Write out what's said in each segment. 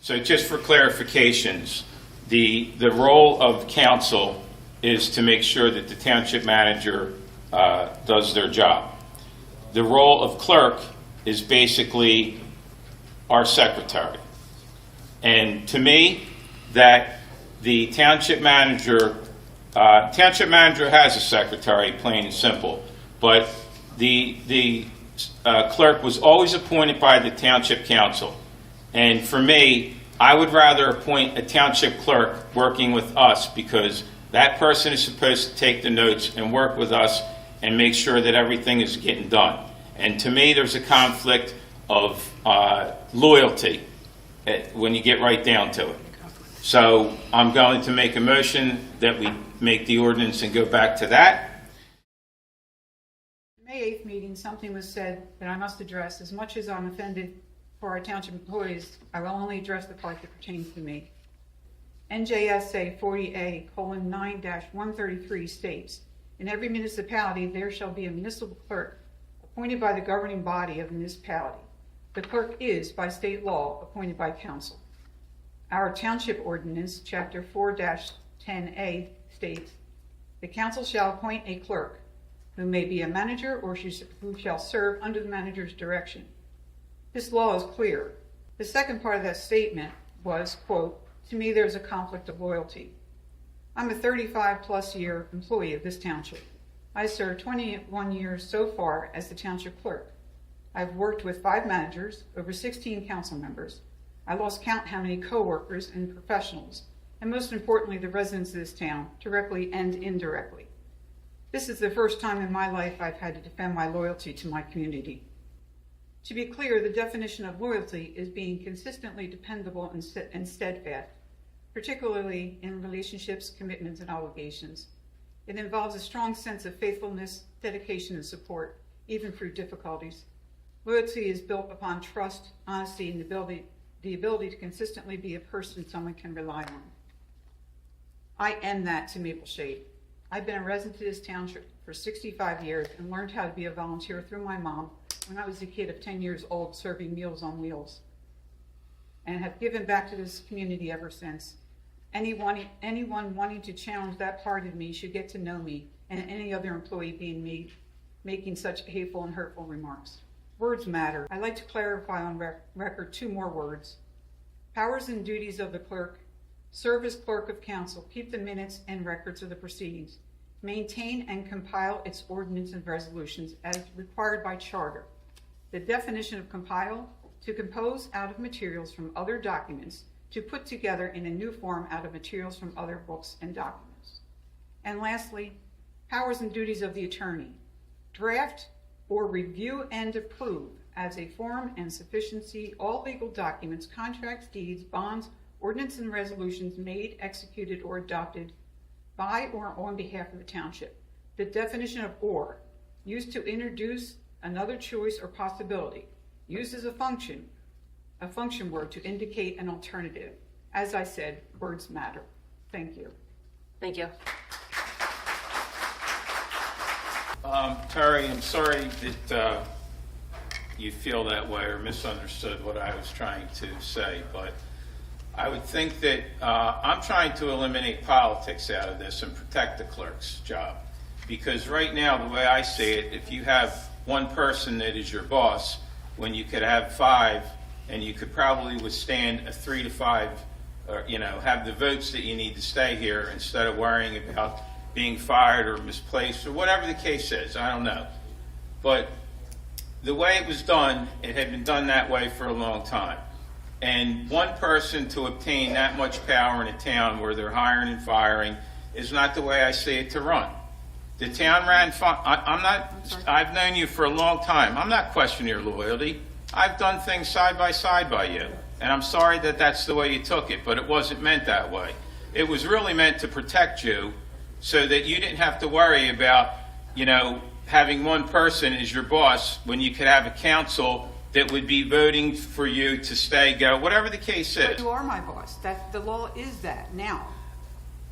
So just for clarifications, the role of council is to make sure that the township manager does their job. The role of clerk is basically our secretary. And to me, that the township manager has a secretary, plain and simple, but the clerk was always appointed by the township council. And for me, I would rather appoint a township clerk working with us, because that person is supposed to take the notes and work with us and make sure that everything is getting done. And to me, there's a conflict of loyalty when you get right down to it. So I'm going to make a motion that we make the ordinance and go back to that. May 8th meeting, something was said that I must address. As much as I'm offended for our township employees, I will only address the part that pertains to me. NJSA 40A:9-133 states, in every municipality there shall be a municipal clerk appointed by the governing body of the municipality. The clerk is, by state law, appointed by council. Our township ordinance, chapter 4-10A, states, the council shall appoint a clerk who may be a manager or who shall serve under the manager's direction. This law is clear. The second part of that statement was, quote, to me there's a conflict of loyalty. I'm a 35-plus year employee of this township. I served 21 years so far as the township clerk. I've worked with 5 managers, over 16 council members. I lost count how many co-workers and professionals, and most importantly, the residents of this town, directly and indirectly. This is the first time in my life I've had to defend my loyalty to my community. To be clear, the definition of loyalty is being consistently dependable and steadfast, particularly in relationships, commitments, and obligations. It involves a strong sense of faithfulness, dedication, and support, even through difficulties. Loyalty is built upon trust, honesty, and the ability to consistently be a person someone can rely on. I am that to Maple Shade. I've been a resident of this township for 65 years and learned how to be a volunteer through my mom when I was a kid of 10 years old serving Meals on Wheels, and have given back to this community ever since. Anyone wanting to challenge that part of me should get to know me and any other employee making such hateful and hurtful remarks. Words matter. I'd like to clarify on record 2 more words. Powers and duties of the clerk: serve as clerk of council, keep the minutes and records of the proceedings, maintain and compile its ordinance and resolutions as required by charter. The definition of compile: to compose out of materials from other documents, to put together in a new form out of materials from other books and documents. And lastly, powers and duties of the attorney: draft or review and approve as a form and sufficiency all legal documents, contracts, deeds, bonds, ordinance, and resolutions made, executed, or adopted by or on behalf of the township. The definition of or: used to introduce another choice or possibility, used as a function word to indicate an alternative. As I said, words matter. Thank you. Thank you. Terry, I'm sorry that you feel that way or misunderstood what I was trying to say, but I would think that I'm trying to eliminate politics out of this and protect the clerk's job. Because right now, the way I see it, if you have one person that is your boss, when you could have 5, and you could probably withstand a 3 to 5, or, have the votes that you need to stay here instead of worrying about being fired or misplaced or whatever the case is. I don't know. But the way it was done, it had been done that way for a long time. And one person to obtain that much power in a town where they're hiring and firing is not the way I see it to run. The town ran fine. I've known you for a long time. I'm not questioning your loyalty. I've done things side by you. And I'm sorry that that's the way you took it, but it wasn't meant that way. It was really meant to protect you so that you didn't have to worry about, having one person as your boss when you could have a council that would be voting for you to stay, go, whatever the case is. But you are my boss. The law is that now.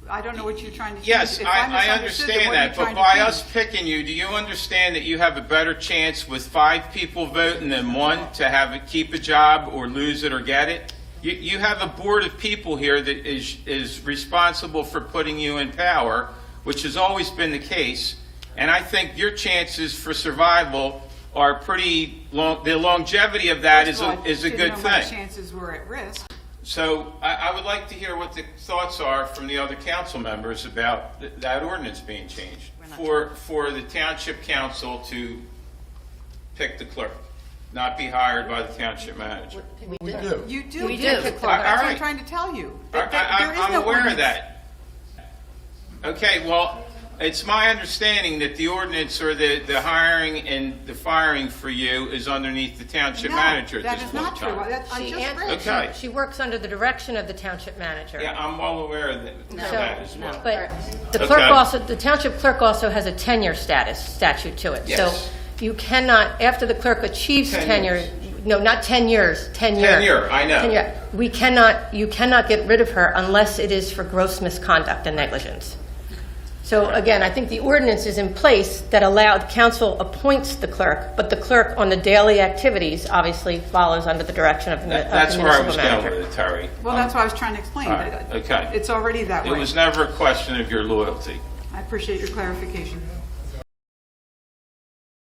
I don't know what you're trying to do. Yes, I understand that, but by us picking you, do you understand that you have a better chance with 5 people voting than 1 to keep a job or lose it or get it? You have a board of people here that is responsible for putting you in power, which has always been the case. And I think your chances for survival are pretty long. The longevity of that is a good Didn't know my thing. chances were at risk. So I would like to hear what the thoughts are from the other council members about that ordinance being changed for the township council to pick the clerk, not be hired by the township manager. We do. You do We pick do. the clerk. All That's what I'm right. trying to tell you. I'm aware of that. Okay, well, it's my understanding that the ordinance or the hiring and the firing for you is underneath the township manager at That this is point not in true. time. I She just an- read. Okay. She works under the direction of the township manager. Yeah, I'm well aware of that as well. But the Okay. clerk also, the township clerk also has a tenure statute to it. Yes. So you cannot, after the clerk achieves 10 tenure, years. no, not 10 years, tenure. Tenure, I know. Tenure. You cannot get rid of her unless it is for gross misconduct and negligence. So again, I think the ordinance is in place that allowed, council appoints the clerk, but the clerk on the daily activities obviously follows under the direction of the That's municipal where I was going manager. with it, Terry. Well, that's what I was trying to explain. All right, okay. It's already that It way. was never a question of your loyalty. I appreciate your clarification.